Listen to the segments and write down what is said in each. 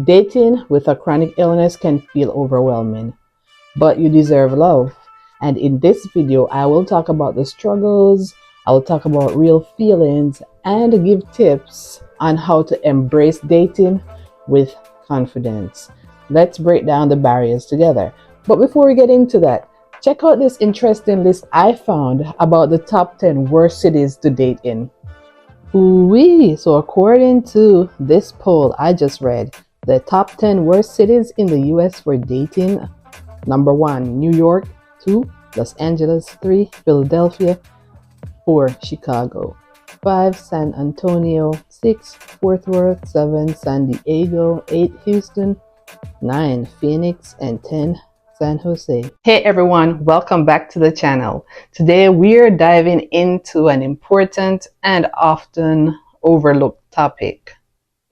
Dating with a chronic illness can feel overwhelming, but you deserve love. And in this video, I will talk about the struggles, I will talk about real feelings, and give tips on how to embrace dating with confidence. Let's break down the barriers together. But before we get into that, check out this interesting list I found about the top 10 worst cities to date in. Ooh-wee. So according to this poll I just read, the top 10 worst cities in the US for dating: number 1, New York; 2, Los Angeles; 3, Philadelphia; 4, Chicago; 5, San Antonio; 6, Fort Worth; 7, San Diego; 8, Houston; 9, Phoenix; and 10, San Jose. Hey everyone, welcome back to the channel. Today we're diving into an important and often overlooked topic: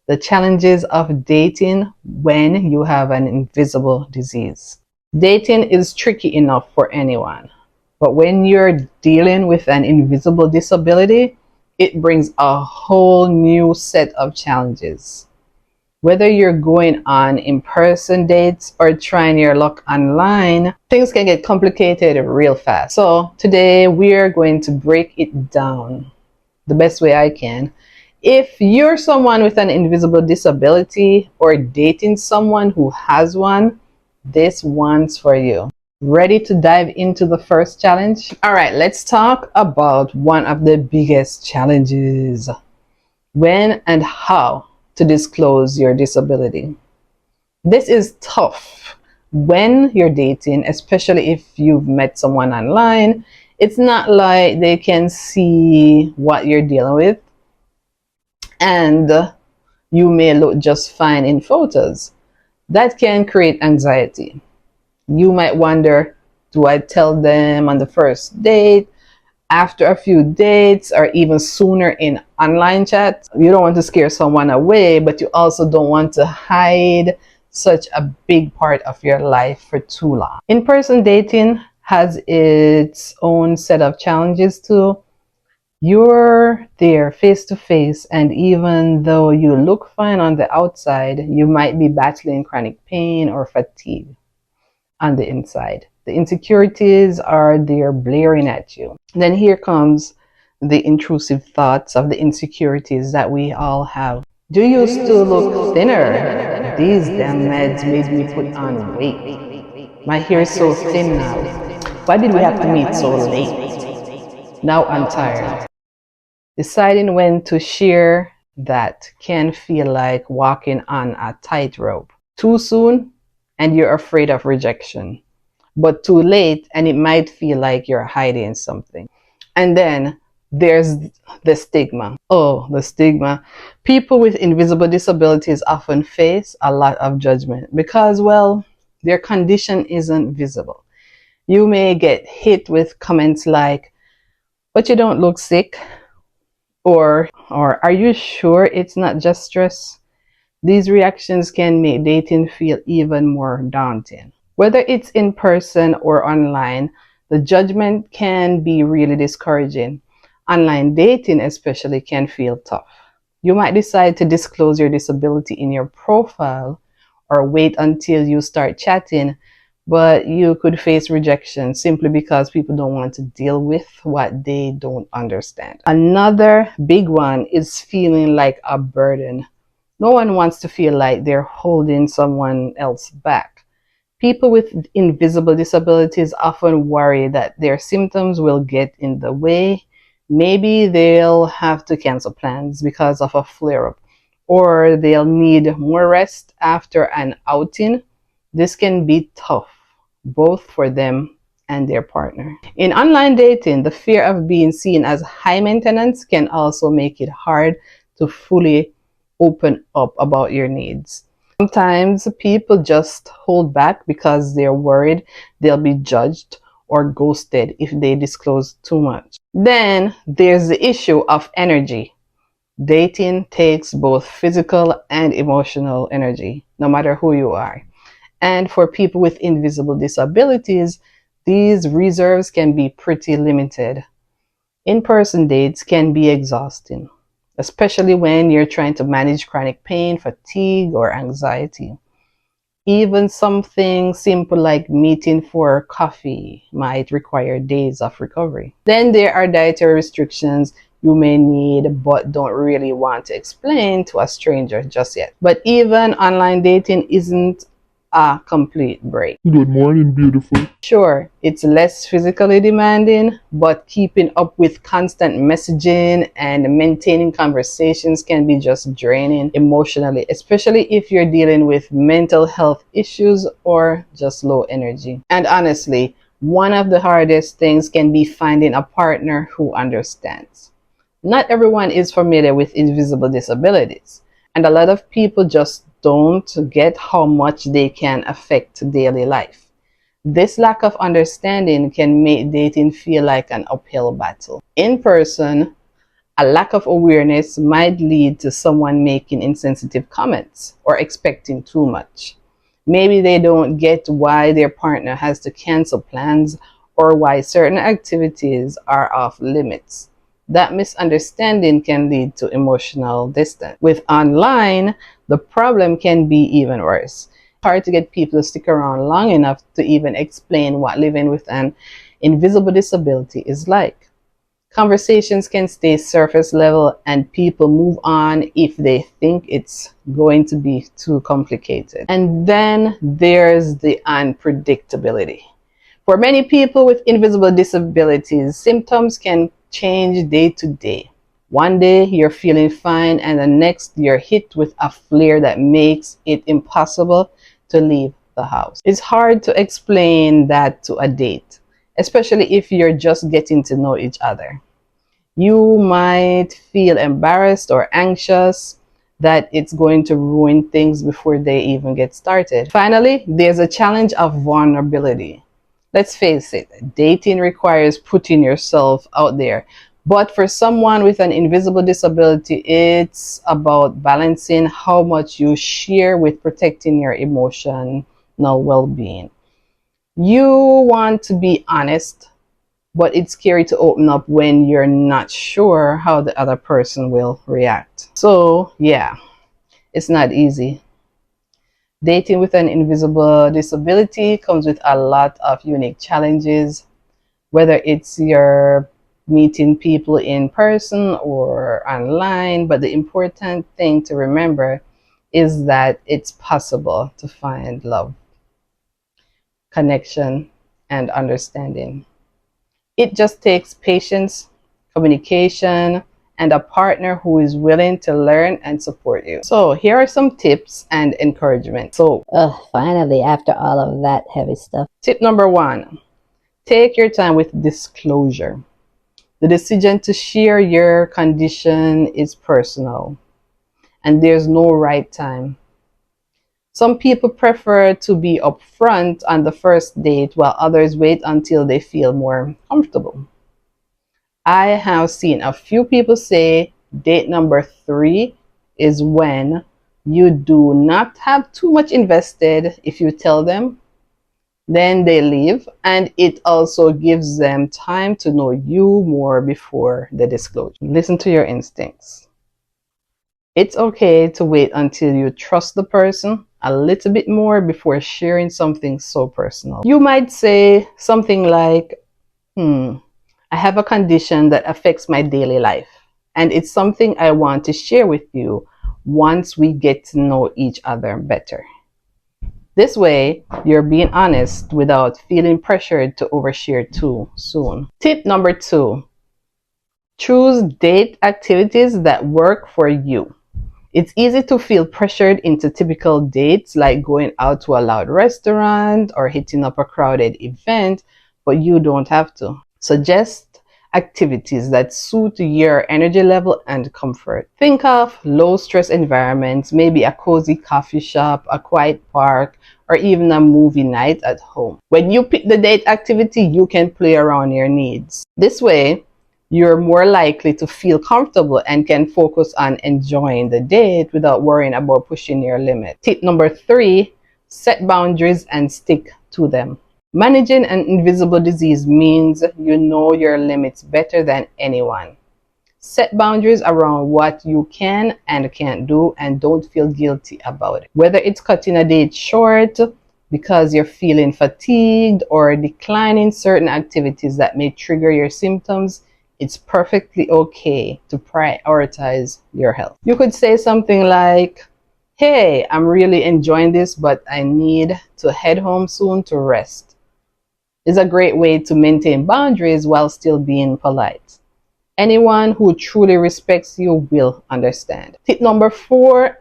the challenges of dating when you have an invisible disease. Dating is tricky enough for anyone, but when you're dealing with an invisible disability, it brings a whole new set of challenges. Whether you're going on in-person dates or trying your luck online, things can get complicated real fast. So today we're going to break it down the best way I can. If you're someone with an invisible disability or dating someone who has one, this one's for you. Ready to dive into the first challenge? All right, let's talk about one of the biggest challenges: when and how to disclose your disability. This is tough when you're dating, especially if you've met someone online. It's not like they can see what you're dealing with, and you may look just fine in photos. That can create anxiety. You might wonder, do I tell them on the first date, after a few dates, or even sooner in online chat? You don't want to scare someone away, but you also don't want to hide such a big part of your life for too long. In-person dating has its own set of challenges too. You're there face to face, and even though you look fine on the outside, you might be battling chronic pain or fatigue on the inside. The insecurities are there blaring at you. Then here comes the intrusive thoughts of the insecurities that we all have. Do you still look thinner? These damn meds made me put on weight. My hair is so thin now. Why did we have to meet so late? Now I'm tired. Deciding when to share that can feel like walking on a tightrope. Too soon and you're afraid of rejection, but too late and it might feel like you're hiding something. And then there's the stigma. Oh, the stigma. People with invisible disabilities often face a lot of judgment because, well, their condition isn't visible. You may get hit with comments like, but you don't look sick, or are you sure it's not just stress? These reactions can make dating feel even more daunting. Whether it's in person or online, the judgment can be really discouraging. Online dating especially can feel tough. You might decide to disclose your disability in your profile or wait until you start chatting, but you could face rejection simply because people don't want to deal with what they don't understand. Another big one is feeling like a burden. No one wants to feel like they're holding someone else back. People with invisible disabilities often worry that their symptoms will get in the way. Maybe they'll have to cancel plans because of a flare-up, or they'll need more rest after an outing. This can be tough, both for them and their partner. In online dating, the fear of being seen as high maintenance can also make it hard to fully open up about your needs. Sometimes people just hold back because they're worried they'll be judged or ghosted if they disclose too much. Then there's the issue of energy. Dating takes both physical and emotional energy, no matter who you are. And for people with invisible disabilities, these reserves can be pretty limited. In-person dates can be exhausting. especially when you're trying to manage chronic pain, fatigue, or anxiety. Even something simple like meeting for coffee might require days of recovery. Then there are dietary restrictions you may need but don't really want to explain to a stranger just yet. But even online dating isn't a complete break. Good morning, beautiful. Sure, it's less physically demanding, but keeping up with constant messaging and maintaining conversations can be just draining emotionally, especially if you're dealing with mental health issues or just low energy. And honestly, one of the hardest things can be finding a partner who understands. Not everyone is familiar with invisible disabilities, and a lot of people just don't get how much they can affect daily life. This lack of understanding can make dating feel like an uphill battle. In person, a lack of awareness might lead to someone making insensitive comments or expecting too much. Maybe they don't get why their partner has to cancel plans or why certain activities are off limits. That misunderstanding can lead to emotional distance. With online, the problem can be even worse. It's hard to get people to stick around long enough to even explain what living with an invisible disability is like. Conversations can stay surface level and people move on if they think it's going to be too complicated. And then there's the unpredictability. For many people with invisible disabilities, symptoms can change day to day. One day you're feeling fine and the next you're hit with a flare that makes it impossible to leave the house. It's hard to explain that to a date, especially if you're just getting to know each other. You might feel embarrassed or anxious that it's going to ruin things before they even get started. Finally, there's a challenge of vulnerability. Let's face it, dating requires putting yourself out there. But for someone with an invisible disability, it's about balancing how much you share with protecting your emotional well-being. You want to be honest, but it's scary to open up when you're not sure how the other person will react. So, yeah, it's not easy. Dating with an invisible disability comes with a lot of unique challenges, whether it's you're meeting people in person or online. But the important thing to remember is that it's possible to find love, connection, and understanding. It just takes patience, communication, and a partner who is willing to learn and support you. So here are some tips and encouragement. So Finally, after all of that heavy stuff. tip number 1, take your time with disclosure. The decision to share your condition is personal, and there's no right time. Some people prefer to be upfront on the first date, while others wait until they feel more comfortable. I have seen a few people say date number 3 is when you do not have too much invested. If you tell them, then they leave, and it also gives them time to know you more before the disclosure. Listen to your instincts. It's okay to wait until you trust the person a little bit more before sharing something so personal. You might say something like, I have a condition that affects my daily life, and it's something I want to share with you once we get to know each other better. This way, you're being honest without feeling pressured to overshare too soon. Tip number 2, choose date activities that work for you. It's easy to feel pressured into typical dates like going out to a loud restaurant or hitting up a crowded event, but you don't have to. Suggest activities that suit your energy level and comfort. Think of low stress environments, maybe a cozy coffee shop, a quiet park, or even a movie night at home. When you pick the date activity, you can play around your needs. This way, you're more likely to feel comfortable and can focus on enjoying the date without worrying about pushing your limit. Tip number 3, set boundaries and stick to them. Managing an invisible disease means you know your limits better than anyone. Set boundaries around what you can and can't do, and don't feel guilty about it. Whether it's cutting a date short because you're feeling fatigued or declining certain activities that may trigger your symptoms, it's perfectly okay to prioritize your health. You could say something like, hey, I'm really enjoying this, but I need to head home soon to rest. It's a great way to maintain boundaries while still being polite. Anyone who truly respects you will understand. Tip number four,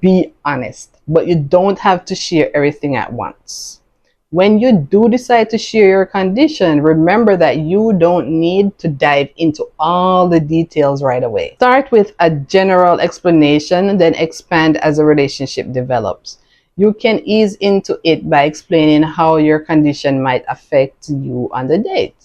be honest, but you don't have to share everything at once. When you do decide to share your condition, remember that you don't need to dive into all the details right away. Start with a general explanation, then expand as a relationship develops. You can ease into it by explaining how your condition might affect you on the date,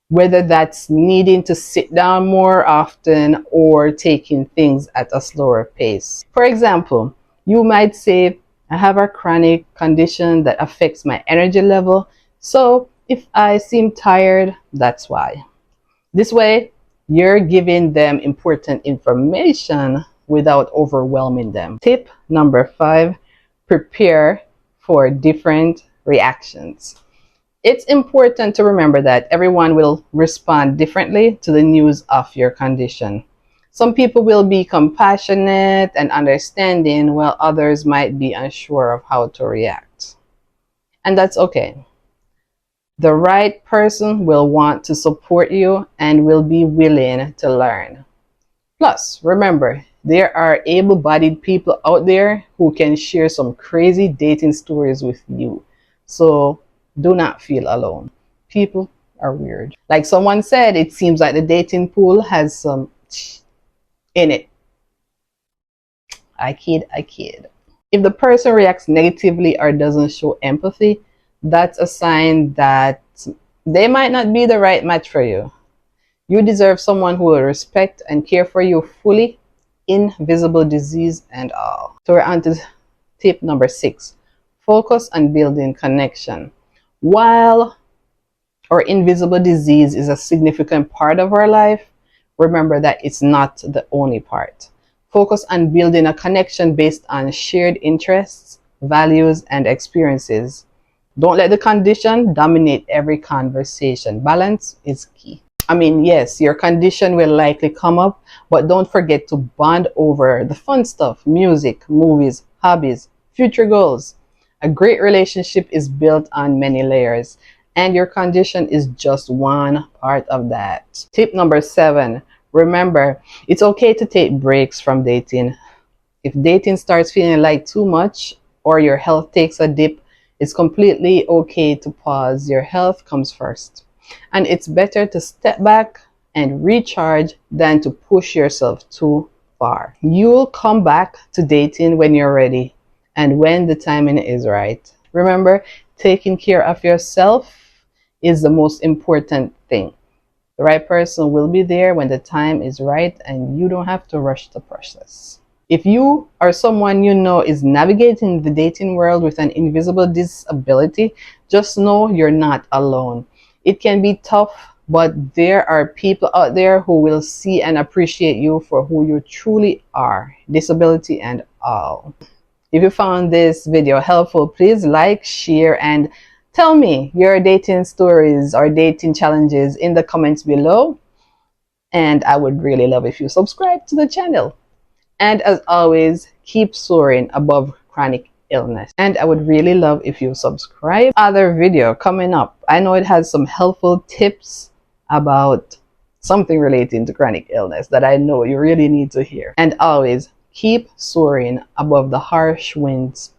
whether that's needing to sit down more often or taking things at a slower pace. For example, you might say, I have a chronic condition that affects my energy level, so if I seem tired, that's why. This way, you're giving them important information without overwhelming them. Tip number 5, prepare for different reactions. It's important to remember that everyone will respond differently to the news of your condition. Some people will be compassionate and understanding, while others might be unsure of how to react. And that's okay. The right person will want to support you and will be willing to learn. Plus, remember, there are able-bodied people out there who can share some crazy dating stories with you. So do not feel alone. People are weird. Like someone said, it seems like the dating pool has some in it. I kid. If the person reacts negatively or doesn't show empathy, that's a sign that they might not be the right match for you. You deserve someone who will respect and care for you fully, invisible disease and all. So we're on to tip number 6. Focus on building connection. While our invisible disease is a significant part of our life, remember that it's not the only part. Focus on building a connection based on shared interests, values, and experiences. Don't let the condition dominate every conversation. Balance is key. I mean, yes, your condition will likely come up, but don't forget to bond over the fun stuff: music, movies, hobbies, future goals. A great relationship is built on many layers, and your condition is just one part of that. Tip number 7, remember, it's okay to take breaks from dating. If dating starts feeling like too much or your health takes a dip, it's completely okay to pause. Your health comes first. And it's better to step back and recharge than to push yourself too far. You'll come back to dating when you're ready and when the timing is right. Remember, taking care of yourself is the most important thing. The right person will be there when the time is right, and you don't have to rush the process. If you or someone you know is navigating the dating world with an invisible disability, just know you're not alone. It can be tough, but there are people out there who will see and appreciate you for who you truly are, disability and all. If you found this video helpful, please like, share, and tell me your dating stories or dating challenges in the comments below. And I would really love if you subscribe to the channel. And as always, keep soaring above chronic illness. And I would really love if you subscribe. Other video coming up. I know it has some helpful tips about something relating to chronic illness that I know you really need to hear. And always keep soaring above the harsh winds